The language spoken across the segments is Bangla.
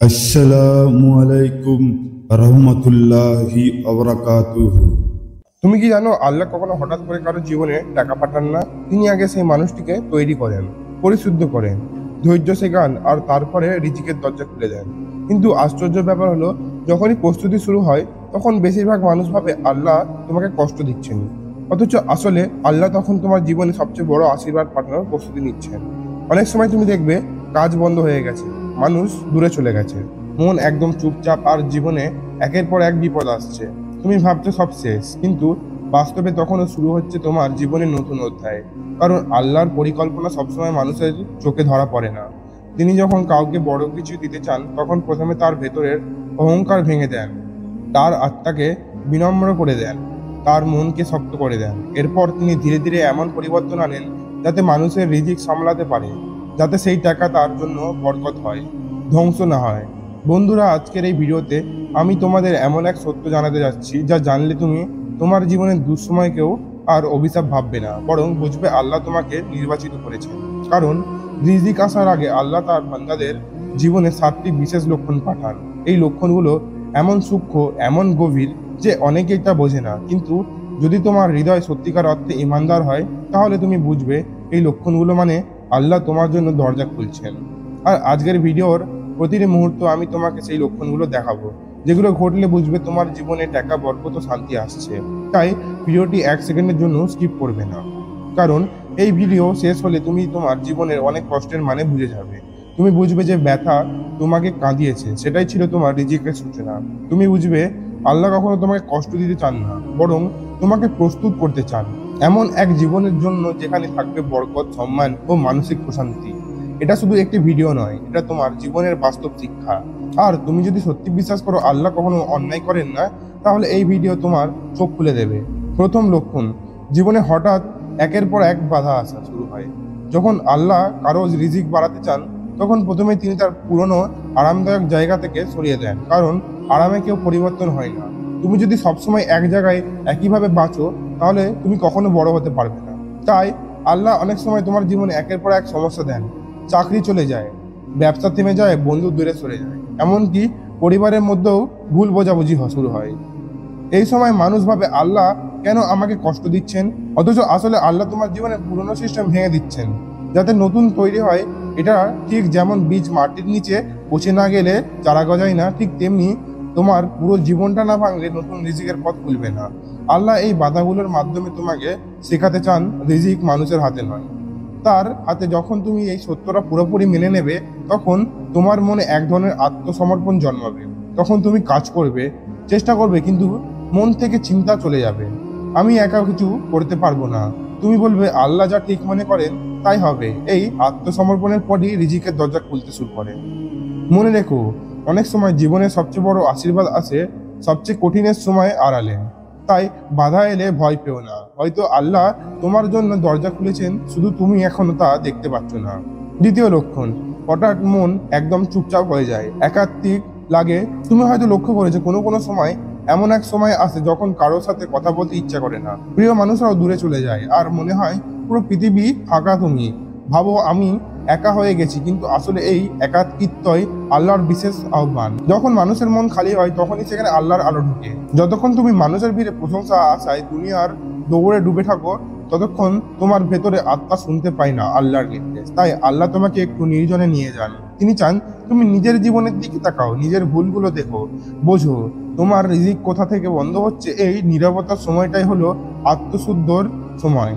আসসালামু আলাইকুম রহমতুল্লাহি ওয়াবারাকাতুহু। তুমি কি জানো আল্লাহ কখনো হঠাৎ করে কারো জীবনে টাকা পাঠান না। তিনি আগে সেই মানুষটিকে তৈরি করেন, পরিশুদ্ধ করেন, ধৈর্য শেখান আর তারপরে রিজিকের দরজা খুলে দেন। কিন্তু আশ্চর্য ব্যাপার হলো, যখনই প্রস্তুতি শুরু হয় তখন বেশিরভাগ মানুষ ভাবে আল্লাহ তোমাকে কষ্ট দিচ্ছেন, অথচ আসলে আল্লাহ তখন তোমার জীবনে সবচেয়ে বড় আশীর্বাদ পাঠানোর প্রস্তুতি নিচ্ছেন। অনেক সময় তুমি দেখবে কাজ বন্ধ হয়ে গেছে, মানুষ দূরে চলে গেছে, মন একদম চুপচাপ আর জীবনে একের পর এক বিপদ আসছে। তুমি ভাবছো সব শেষ, কিন্তু বাস্তবে তখনও শুরু হচ্ছে তোমার জীবনের নতুন অধ্যায়। কারণ আল্লাহর পরিকল্পনা সবসময় মানুষের চোখে ধরা পড়ে না। তিনি যখন কাউকে বড় কিছু দিতে চান তখন প্রথমে তার ভেতরের অহংকার ভেঙে দেন, তার আত্মাকে বিনম্র করে দেন, তার মনকে শক্ত করে দেন। এরপর তিনি ধীরে ধীরে এমন পরিবর্তন আনেন যাতে মানুষের রিজিক সামলাতে পারে, যাতে সেই টাকা তার জন্য বরকত হয়, ধ্বংস না হয়। বন্ধুরা, আজকের এই ভিডিওতে আমি তোমাদের এমন এক সত্য জানাতে যাচ্ছি যা জানলে তুমি তোমার জীবনের দুঃসময়কেও আর অভিশাপ ভাববে না, বরং বুঝবে আল্লাহ তোমাকে নির্বাচিত করেছেন। কারণ রিজিক আসার আগে আল্লাহ তার বান্দাদের জীবনে 7টি বিশেষ লক্ষণ পাঠান। এই লক্ষণগুলো এমন সূক্ষ্ম, এমন গভীর যে অনেকেই তা বোঝে না। কিন্তু যদি তোমার হৃদয় সত্যিকার অর্থে ইমানদার হয় তাহলে তুমি বুঝবে এই লক্ষণগুলো মানে আল্লাহ তোমার জন্য দরজা খুলছেন। আর আজকের ভিডিওর প্রতিটি মুহূর্ত আমি তোমাকে সেই লক্ষণগুলো দেখাবো, যেগুলো ঘটলে বুঝবে তোমার জীবনে টাকা, বরকত ও শান্তি আসছে। তাই ভিডিওটি 1 সেকেন্ডের জন্য স্কিপ করবে না, কারণ এই ভিডিও শেষ হলে তুমি তোমার জীবনের অনেক কষ্টের মানে বুঝে যাবে। তুমি বুঝবে যে ব্যথা তোমাকে কাঁদিয়েছে সেটাই ছিল তোমার রিজিকের সূচনা। তুমি বুঝবে আল্লাহ কখনো তোমাকে কষ্ট দিতে চান না, বরং তোমাকে প্রস্তুত করতে চান এমন এক জীবনের জন্য যেখানে থাকবে বরকত, সম্মান ও মানসিক প্রশান্তি। এটা শুধু একটি ভিডিও নয়, এটা তোমার জীবনের বাস্তব শিক্ষা। আর তুমি যদি সত্যি বিশ্বাস করো আল্লাহ কখনো অন্যায় করেন না, তাহলে এই ভিডিও তোমার চোখ খুলে দেবে। প্রথম লক্ষণ, জীবনে হঠাৎ একের পর এক বাধা আসা শুরু হয়। যখন আল্লাহ কারো রিজিক বাড়াতে চান তখন প্রথমে তিনি তার পুরনো আরামদায়ক জায়গা থেকে সরিয়ে দেন, কারণ আরামে কেউ পরিবর্তন হয় না। তুমি যদি সবসময় এক জায়গায় একইভাবে বাঁচো তাহলে তুমি কখনো বড় হতে পারবে না। তাই আল্লাহ অনেক সময় তোমার জীবনে একের পর এক সমস্যা দেন। চাকরি চলে যায়, ব্যবসা থেমে যায়, বন্ধু দূরে সরে যায়, এমনকি পরিবারের মধ্যেও ভুল বোঝাবুঝি শুরু হয়। এই সময় মানুষ ভাবে আল্লাহ কেন আমাকে কষ্ট দিচ্ছেন, অথচ আসলে আল্লাহ তোমার জীবনের পুরনো সিস্টেম ভেঙে দিচ্ছেন যাতে নতুন তৈরি হয়। এটা ঠিক যেমন বীজ মাটির নিচে পচে না গেলে চারা গজায় না, ঠিক তেমনি তোমার পুরো জীবনটা না ভাঙলে নতুন রিজিকের পথ খুলবে না। আল্লাহ এই বাধাগুলোর মাধ্যমে তোমাকে শেখাতে চান রিজিক মানুষের হাতে নয়, তার হাতে। যখন তুমি এই সত্যটা পুরোপুরি মেনে নেবে তখন তোমার মনে এক ধরনের আত্মসমর্পণ জন্মাবে। তখন তুমি কাজ করবে, চেষ্টা করবে, কিন্তু মন থেকে চিন্তা চলে যাবে, আমি একা কিছু করতে পারবো না। তুমি বলবে আল্লাহ যা ঠিক মনে করেন তাই হবে। এই আত্মসমর্পণের পরই রিজিকের দরজা খুলতে শুরু করে। মনে রেখো, অনেক সময় জীবনের সবচেয়ে বড় আশীর্বাদ আসে সবচেয়ে কঠিনের সময় আড়ালে। তাই বাধা এলে ভয় পেও না, হয়তো আল্লাহ তোমার জন্য দরজা খুলেছেন, শুধু তুমি এখনো তা দেখতে পাচ্ছ না। দ্বিতীয় লক্ষণ, হঠাৎ মন একদম চুপচাপ হয়ে যায়, একাত্মিক লাগে। তুমি হয়তো লক্ষ্য করেছো কোনো কোনো সময় এমন এক সময় আসে যখন কারোর সাথে কথা বলতে ইচ্ছা করে না, প্রিয় মানুষরাও দূরে চলে যায় আর মনে হয় পুরো পৃথিবী ফাঁকা। তুমি ভাবো আমি একা হয়ে গেছি, কিন্তু আসলে এই একাকিত্বই আল্লাহর বিশেষ আহ্বান। যখন মানুষের মন খালি হয় তখনই সেখানে আল্লাহর আলো ঢুকে। যতক্ষণ তুমি মানুষের ভিড়ে প্রশংসা আশায় দুনিয়ার দৌড়ে ডুবে থাকো ততক্ষণ তোমার ভেতরে আত্মা শুনতে পায় না আল্লাহর নির্দেশ। তাই আল্লাহ তোমাকে একটু নির্জনে নিয়ে যান। তিনি চান তুমি নিজের জীবনের দিকে তাকাও, নিজের ভুলগুলো দেখো, বোঝো তোমার রিজিক কোথা থেকে বন্ধ হচ্ছে। এই নীরবতার সময়টাই হলো আত্মশুদ্ধর সময়।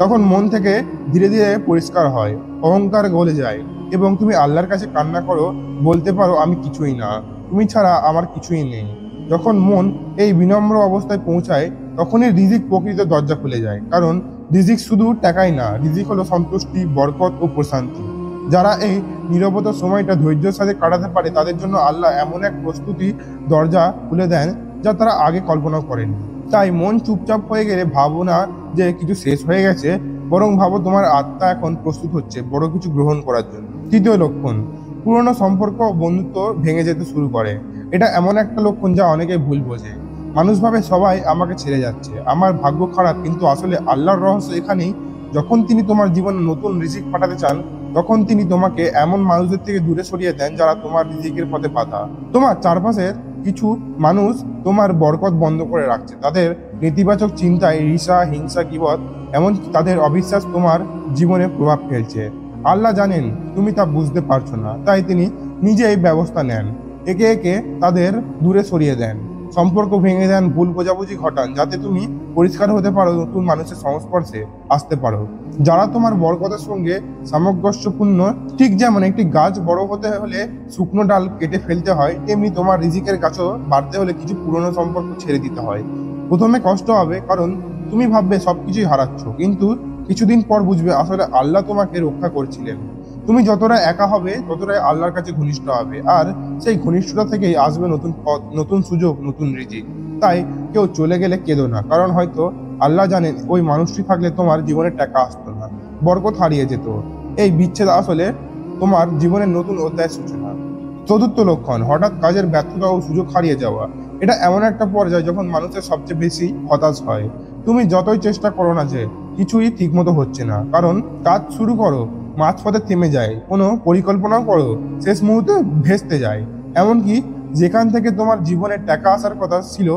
তখন মন থেকে ধীরে ধীরে পরিষ্কার হয়, অহংকার গলে যায় এবং তুমি আল্লাহর কাছে কান্না করো, বলতে পারো আমি কিছুই না, তুমি ছাড়া আমার কিছুই নেই। যখন মন এই বিনম্র অবস্থায় পৌঁছায় তখনই রিজিক প্রকৃত দরজা খুলে যায়। কারণ রিজিক শুধু টাকাই না, রিজিক হলো সন্তুষ্টি, বরকত ও প্রশান্তি। যারা এই নীরবতার সময়টা ধৈর্যের সাথে কাটাতে পারে তাদের জন্য আল্লাহ এমন এক প্রস্তুতি দরজা খুলে দেন যা তারা আগে কল্পনা করেনি। তাই মন চুপচাপ হয়ে গেলে ভাবো না যে কিছু শেষ হয়ে গেছে, বরং ভাবো তোমার আত্মা এখন প্রস্তুত হচ্ছে বড় কিছু গ্রহণ করার জন্য। তৃতীয় লক্ষণ, পুরনো সম্পর্ক ও বন্ধুত্ব ভেঙে যেতে শুরু করে। এটা এমন একটা লক্ষণ যা অনেকে ভুল বোঝে। মানুষ ভাবে সবাই আমাকে ছেড়ে যাচ্ছে, আমার ভাগ্য খারাপ, কিন্তু আসলে আল্লাহর রহস্য এখানেই। যখন তিনি তোমার জীবনে নতুন রিজিক পাঠাতে চান তখন তিনি তোমাকে এমন মানুষদের থেকে দূরে সরিয়ে দেন যারা তোমার রিজিকের পথে বাধা। তোমার চারপাশের কিছু মানুষ তোমার বরকত বন্ধ করে রাখছে। তাদের নেতিবাচক চিন্তায় ঈর্ষা, হিংসা, গীবত, এমনকি তাদের অবিশ্বাস তোমার জীবনে প্রভাব ফেলছে। আল্লাহ জানেন তুমি তা বুঝতে পারছো না, তাই তিনি নিজেই ব্যবস্থা নেন। একে একে তাদের দূরে সরিয়ে দেন, সম্পর্ক ভেঙে দেন, ভুল বোঝাবুঝি ঘটান, যাতে তুমি পরিষ্কার হতে পারো, নতুন মানুষের সংস্পর্শে আসতে পারো যারা তোমার বরকতের সঙ্গে সামঞ্জস্যপূর্ণ। ঠিক যেমন একটি গাছ বড় হতে হলে শুকনো ডাল কেটে ফেলতে হয়, তেমনি তোমার রিজিকের গাছও বাড়তে হলে কিছু পুরনো সম্পর্ক ছেড়ে দিতে হয়। প্রথমে কষ্ট হবে, কারণ তুমি ভাববে সবকিছুই হারাচ্ছ, কিন্তু কিছুদিন পর বুঝবে আসলে আল্লাহ তোমাকে রক্ষা করছিলেন। তুমি যতটা একা হবে ততটাই আল্লাহর কাছে ঘনিষ্ঠ হবে, আর সেই ঘনিষ্ঠতা থেকেই আসবে নতুন পথ, নতুন সুযোগ, নতুন রিজিক। তাই কেউ চলে গেলে কেঁদো না, কারণ হয়তো আল্লাহ জানেন ওই মানুষটি থাকলে তোমার জীবনে টাকা আসতো না, বরকত হারিয়ে যেত। এই বিচ্ছেদ আসলে তোমার জীবনের নতুন অধ্যায়ের সূচনা। চতুর্থ লক্ষণ, হঠাৎ কাজের ব্যর্থতা ও সুযোগ হারিয়ে যাওয়া। এটা এমন একটা পর্যায় যখন মানুষের সবচেয়ে বেশি হতাশ হয়। তুমি যতই চেষ্টা করো না যে কিছুই ঠিকমতো হচ্ছে না, কারণ কাজ শুরু করো, মাঝপথে থেমে যায়, কোনো পরিকল্পনাও করো, শেষ মুহূর্তে ভেস্তে যায়। এমনকি যেখান থেকে তোমার জীবনে টাকা আসার কথা ছিল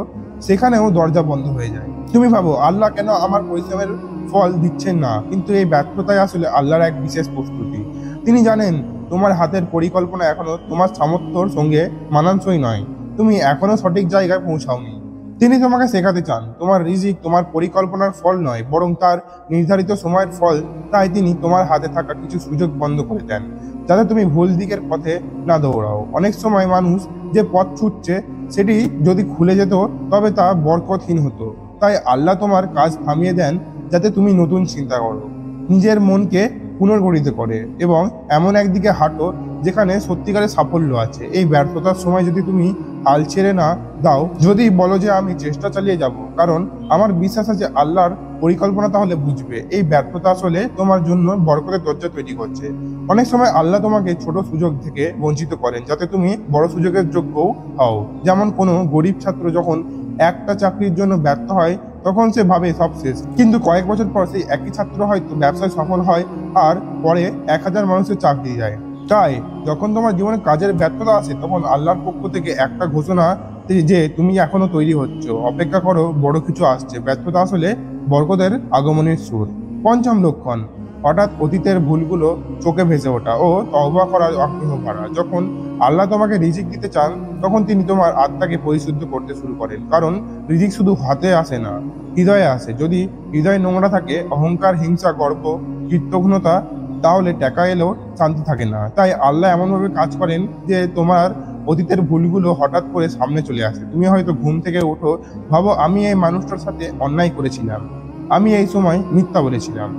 সেখানেও দরজা বন্ধ হয়ে যায়। তুমি ভাবো আল্লাহ কেন আমার পরিশ্রমের ফল দিচ্ছেন না, কিন্তু এই ব্যর্থতাই আসলে আল্লাহর এক বিশেষ প্রস্তুতি। তিনি জানেন তোমার হাতের পরিকল্পনা এখনো তোমার সামর্থ্যর সঙ্গে মানানসই নয়, তুমি এখনো সঠিক জায়গায় পৌঁছাওনি। তিনি তোমাকে শেখাতে চান তোমার রিজিক তোমার পরিকল্পনার ফল নয়, বরং তার নির্ধারিত সময়ের ফল। তাই তিনি তোমার হাতে থাকা কিছু সুযোগ বন্ধ করে দেন, যাতে তুমি ভুল দিকের পথে না দৌড়াও। অনেক সময় মানুষ যে পথ ছুটছে সেটি যদি খুলে যেত তবে তা বরকতহীন হতো। তাই আল্লাহ তোমার কাজ থামিয়ে দেন, যাতে তুমি নতুন চিন্তা করো, নিজের মনকে পুনর্গঠিত করে এবং এমন একদিকে হাঁটো যেখানে সত্যিকারের সাফল্য আছে। এই ব্যর্থতার সময় যদি তুমি হাল ছেড়ে না দাও, যদি বলো যে আমি চেষ্টা চালিয়ে যাব, কারণ আমার বিশ্বাস আছে আল্লাহর পরিকল্পনা, তাহলে বুঝবে এই ব্যর্থতা আসলে তোমার জন্য বরকতের দরজা তৈরি করছে। অনেক সময় আল্লাহ তোমাকে ছোট সুযোগ থেকে বঞ্চিত করেন, যাতে তুমি বড় সুযোগের যোগ্যও হও। যেমন কোনো গরিব ছাত্র যখন একটা চাকরির জন্য ব্যর্থ হয় তখন সে ভাবে সব শেষ, কিন্তু কয়েক বছর পর সেই একই ছাত্র হয়তো ব্যবসায় সফল হয়, আর পরে 1000 মানুষের চাকরি যায়। তাই যখন তোমার জীবনে কাজের ব্যর্থতা আসে তখন আল্লাহর পক্ষ থেকে একটা ঘোষণা যে তুমি এখনো তৈরি হচ্ছ, অপেক্ষা করো, বড় কিছু আসছে। ব্যর্থতা আসলে বরকতের আগমনের সুর। পঞ্চম লক্ষণ, হঠাৎ অতীতের ভুলগুলো চোখে ভেসে ওঠা ও তওবা করার আগ্রহ বাড়া। যখন আল্লাহ তোমাকে রিজিক দিতে চান তখন তিনি তোমার আত্মাকে পরিশুদ্ধ করতে শুরু করেন, কারণ রিজিক শুধু হাতে আসে না, হৃদয়ে আসে। যদি হৃদয় নোংরা থাকে, অহংকার, হিংসা, গর্ব, কৃতঘ্নতা, তাহলে টাকা এলেও শান্তি থাকে না। তাই আল্লাহ এমনভাবে কাজ করেন যে তোমার অতীতের ভুলগুলো হঠাৎ করে সামনে চলে আসে। তুমি হয়তো ঘুম থেকে ওঠো, ভাবো আমি এই মানুষটার সাথে অন্যায় করেছিলাম, আমি এই সময় মিথ্যা বলেছিলাম,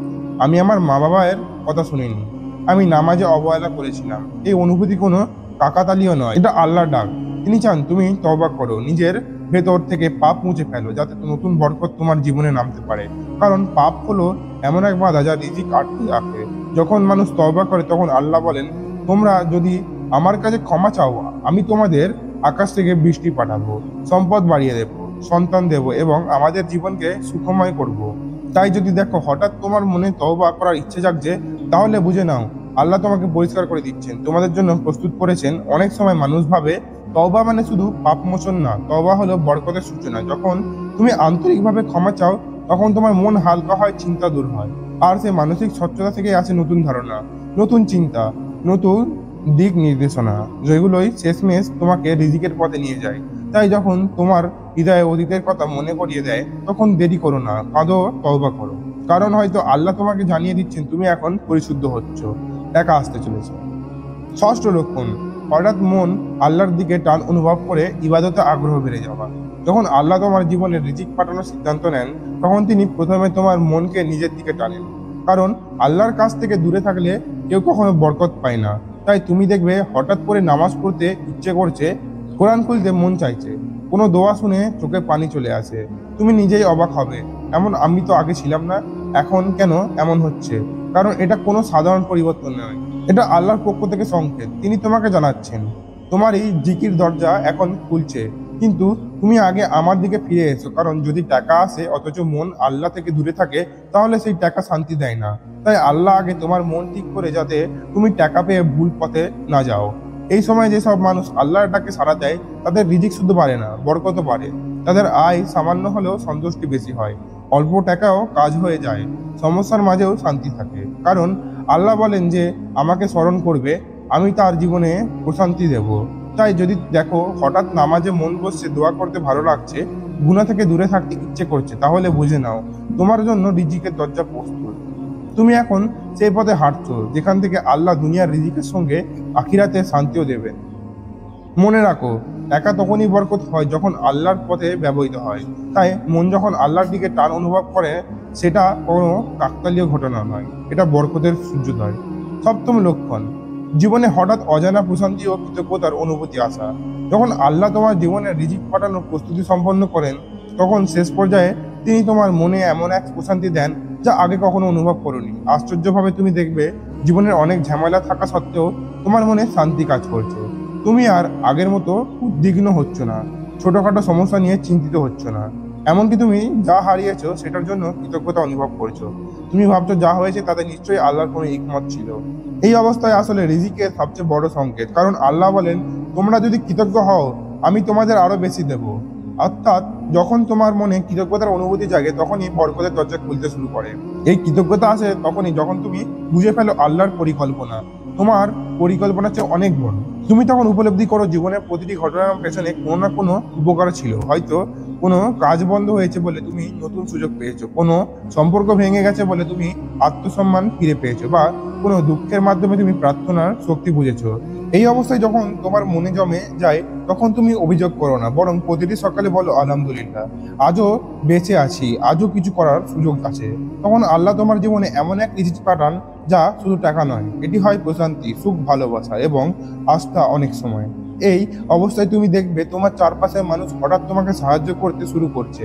আমি আমার মা বাবার কথা শুনিনি, আমি নামাজে অবহেলা করেছিলাম। এই অনুভূতি কোনো কাকাতালীয় নয়, এটা আল্লাহর ডাক। তিনি চান তুমি তওবা করো, নিজের ভেতর থেকে পাপ মুছে ফেলো, যাতে নতুন বরকত তোমার জীবনে নামতে পারে। কারণ পাপ হলো এমন এক বাধা যা রিজিক আটকে রাখে। যখন মানুষ তওবা করে তখন আল্লাহ বলেন, তোমরা যদি আমার কাছে ক্ষমা চাও, আমি তোমাদের আকাশ থেকে বৃষ্টি পাঠাবো, সম্পদ বাড়িয়ে দেবো, সন্তান দেব এবং আমাদের জীবনকে সুখময় করব। তাই যদি দেখো হঠাৎ তোমার মনে তওবা করার ইচ্ছে জাগছে, তাহলে বুঝে নাও আল্লাহ তোমাকে পরিষ্কার করে দিচ্ছেন, তোমাদের জন্য প্রস্তুত করেছেন। অনেক সময় মানুষ ভাবে তওবা মানে শুধু পাপ মোচন না, তওবা হলো বরকতের সূচনা। যখন তুমি আন্তরিকভাবে ক্ষমা চাও তখন তোমার মন হালকা হয়, চিন্তা দূর হয়, আর সে মানসিক স্বচ্ছতা থেকে আসে নতুন ধারণা, নতুন চিন্তা, নতুন দিক নির্দেশনা, যেগুলোই শেষমেশ তোমাকে রিজিকের পথে নিয়ে যায়। তাই যখন তোমার হৃদয়ে অতীতের কথা মনে করিয়ে দেয় তখন দেরি করো না, কাঁদো, তওবা করো, কারণ হয়তো আল্লাহ তোমাকে জানিয়ে দিচ্ছেন তুমি এখন পরিশুদ্ধ হচ্ছ, টাকা আসতে চলেছে। ষষ্ঠ লক্ষণ, হঠাৎ মন আল্লাহর দিকে টান অনুভব করে ইবাদতে আগ্রহ বেড়ে যাওয়া। যখন আল্লাহ তোমার জীবনে রিজিক পাঠানোর সিদ্ধান্ত নেন তখন তিনি প্রথমে তোমার মনকে নিজের দিকে টানেন, কারণ আল্লাহর কাছ থেকে দূরে থাকলে কেউ কখনো বরকত পায় না। তাই তুমি দেখবে হঠাৎ করে নামাজ পড়তে ইচ্ছে করছে, কোরআন খুলতে মন চাইছে, কোনো দোয়া শুনে চোখে পানি চলে আসে, তুমি নিজেই অবাক হবে, এমন আমি তো আগে ছিলাম না, এখন কেন এমন হচ্ছে? কারণ এটা কোনো সাধারণ পরিবর্তন নয়, এটা আল্লাহর পক্ষ থেকে সংকেত। তিনি তোমাকে জানাচ্ছেন তোমার এই জিকির দরজা এখন খুলছে, কিন্তু তুমি আগে আমার দিকে ফিরে এসো, কারণ যদি টাকা আসে অথচ মন আল্লাহ থেকে দূরে থাকে তাহলে সেই টাকা শান্তি দেয় না। তাই আল্লাহ আগে তোমার মন ঠিক করে, যাতে তুমি টাকা পেয়ে ভুল পথে না যাও। এই সময় যেসব মানুষ আল্লাহর ডাকে সাড়া দেয় তাদের রিজিক শুধু বাড়ে না, বরকতও বাড়ে। তাদের আয় সামান্য হলেও সন্তুষ্টি বেশি হয়, অল্প টাকাও কাজ হয়ে যায়, সমস্যার মাঝেও শান্তি থাকে। কারণ আল্লাহ বলেন যে আমাকে স্মরণ করবে, আমি তার জীবনে প্রশান্তি দেব। তাই যদি দেখো হঠাৎ নামাজে মন বসছে, দোয়া করতে ভালো লাগছে, গুনাহ থেকে দূরে থাকতে ইচ্ছে করছে, তাহলে বুঝে নাও তোমার জন্য রিজিকের দরজা প্রস্তুত। তুমি এখন সেই পথে হাঁটছো যেখান থেকে আল্লাহ দুনিয়ার রিজিকের সঙ্গে আখিরাতে শান্তিও দেবেন। মনে রাখো, টাকা তখনই বরকত হয় যখন আল্লাহর পথে ব্যবহৃত হয়। তাই মন যখন আল্লাহর দিকে টান অনুভব করে, সেটা কোনো কাকতালীয় ঘটনা নয়, এটা বরকতের সূর্যোদয়। সপ্তম লক্ষণ, জীবনে হঠাৎ অজানা প্রশান্তি ও কৃতজ্ঞতার অনুভূতি আসা। যখন আল্লাহ তোমার জীবনে রিজিক পাঠানোর প্রস্তুতি সম্পন্ন করেন, তখন শেষ পর্যায়ে তিনি তোমার মনে এমন এক প্রশান্তি দেন যা আগে কখনো অনুভব করোনি। আশ্চর্যভাবে তুমি দেখবে জীবনের অনেক ঝামেলা থাকা সত্ত্বেও তোমার মনে শান্তি কাজ করছে। তুমি আর আগের মতো উদ্বিগ্ন হচ্ছ না, ছোটখাটো সমস্যা নিয়ে চিন্তিত হচ্ছ না। এমনকি তুমি যা হারিয়েছো সেটার জন্য কৃতজ্ঞতা অনুভব করছো। তুমি ভাবছো যা হয়েছে তাতে নিশ্চয়ই আল্লাহর কোনো হিকমত ছিল। এই অবস্থায় আসলে রিজিকের সবচেয়ে বড় সংকেত, কারণ আল্লাহ বলেন তোমরা যদি কৃতজ্ঞ হও আমি তোমাদের আরো বেশি দেব। অর্থাৎ যখন তোমার মনে কৃতজ্ঞতার অনুভূতি জাগে, তখনই বরকতের দরজা খুলতে শুরু করে। এই কৃতজ্ঞতা আসে তখনই যখন তুমি বুঝে ফেলো আল্লাহর পরিকল্পনা তোমার পরিকল্পনার চেয়ে অনেক বড়। তুমি তখন উপলব্ধি করো জীবনের প্রতিটি ঘটনার পেছনে কোনো না কোনো উপকার ছিল। হয়তো কোনো কাজ বন্ধ হয়েছে বলে তুমি নতুন সুযোগ পেয়েছো, কোনো সম্পর্ক ভেঙে গেছে বলে তুমি আত্মসম্মান ফিরে পেয়েছো, বা কোনো দুঃখের মাধ্যমে তুমি প্রার্থনার শক্তি বুঝেছো। এই অবস্থায় যখন তোমার মনে জমে যায়, তখন তুমি অভিযোগ করো না, বরং প্রতিটি সকালে বলো আলহামদুলিল্লাহ, আজও বেঁচে আছি, আজও কিছু করার সুযোগ আছে। তখন আল্লাহ তোমার জীবনে এমন এক রিজিক পাঠান যা শুধু টাকা নয়, এটি হয় প্রশান্তি, সুখ, ভালোবাসা এবং আস্থা। অনেক সময় এই অবস্থায় তুমি দেখবে তোমার চারপাশের মানুষ হঠাৎ তোমাকে সাহায্য করতে শুরু করছে,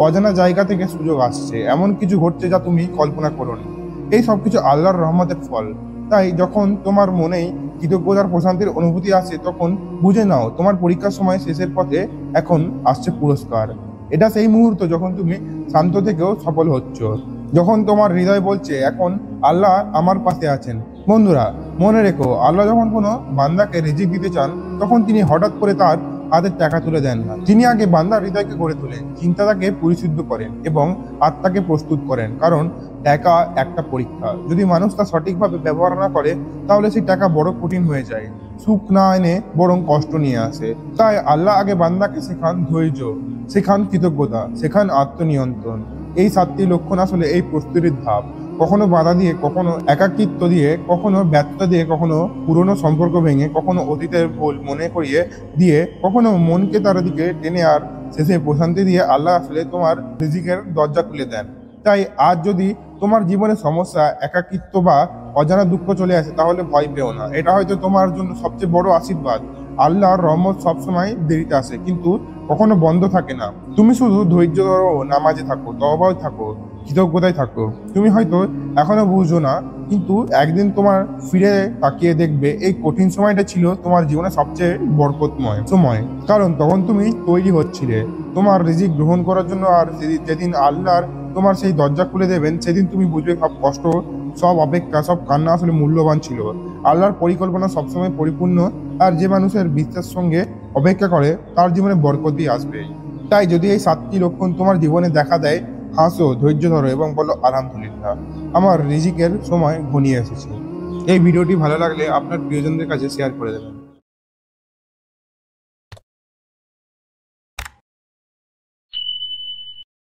অজানা জায়গা থেকে সুযোগ আসছে, এমন কিছু ঘটছে যা তুমি কল্পনা করোনি। এই সবকিছু আল্লাহর রহমতের ফল। তাই যখন তোমার মনেই কৃতজ্ঞতার প্রশান্তির অনুভূতি আসে, তখন বুঝে নাও তোমার পরীক্ষার সময় শেষের পথে এখন আসছে পুরস্কার। এটা সেই মুহূর্ত যখন তুমি শান্ত থেকেও সফল হচ্ছ, যখন তোমার হৃদয় বলছে এখন আল্লাহ আমার পাশে আছেন। বন্ধুরা, মনে রেখো, আল্লাহ যখন কোনো বান্দাকে রিজিক দিতে চান, তখন তিনি হঠাৎ করে তার হাতের টাকা তুলে দেন না। তিনি আগে বান্দার হৃদয়কে গড়ে তোলেন, চিন্তাটাকে পরিশুদ্ধ করেন এবং আত্মাকে প্রস্তুত করেন। কারণ টাকা একটা পরীক্ষা, যদি মানুষ তা সঠিকভাবে ব্যবহার না করে তাহলে সেই টাকা বড় কঠিন হয়ে যায়, সুখ না এনে বরং কষ্ট নিয়ে আসে। তাই আল্লাহ আগে বান্দাকে শেখান ধৈর্য, শেখান কৃতজ্ঞতা, শেখান আত্মনিয়ন্ত্রণ। এই 7টি লক্ষণ আসলে এই প্রস্তুতির ধাপ। কখনো বাধা দিয়ে, কখনো একাকিত্ব দিয়ে, কখনো ব্যর্থতা দিয়ে, কখনো পুরনো সম্পর্ক ভেঙে, কখনো অতীতের ভুল মনে করিয়ে দিয়ে, কখনো মনকে তার দিকে টেনে, আর শেষে প্রশান্তি দিয়ে আল্লাহ আসলে তোমার রিজিকের দরজা খুলে দেন। তাই আজ যদি তোমার জীবনে সমস্যা, একাকিত্ব বা অজানা দুঃখ চলে আসে, তাহলে ভয় পেও না। এটা হয়তো তোমার জন্য সবচেয়ে বড় আশীর্বাদ। আল্লাহর রহমত সবসময় দেরিতে আসে, কিন্তু কখনো বন্ধ থাকে না। তুমি শুধু ধৈর্য ধরো, নামাজে থাকো, তওবায় থাকো, কৃতজ্ঞতায় থাকো। তুমি হয়তো এখনো বুঝছো না, কিন্তু একদিন তোমার ফিরে তাকিয়ে দেখবে এই কঠিন সময়টা ছিল তোমার জীবনে সবচেয়ে বরকতময় সময়। কারণ তখন তুমি তৈরি হচ্ছিলে তোমার রিজিক গ্রহণ করার জন্য। আর যেদিন আল্লাহর তোমার সেই দরজা খুলে দেবেন, সেদিন তুমি বুঝবে সব কষ্ট, সব অপেক্ষা, সব কান্না আসলে মূল্যবান ছিল। আল্লাহর পরিকল্পনা সবসময় পরিপূর্ণ, আর যে মানুষের বিশ্বাস সঙ্গে অপেক্ষা করে তার জীবনে বরকতই আসবে। তাই যদি এই 7টি লক্ষণ তোমার জীবনে দেখা দেয়, হাসো, ধৈর্য ধরো এবং বলো আলহামদুলিল্লাহ, আমার রিজিকের সময় ঘনিয়ে এসেছে। এই ভিডিওটি ভালো লাগলে আপনার প্রিয়জনদের কাছে শেয়ার করে দেবেন।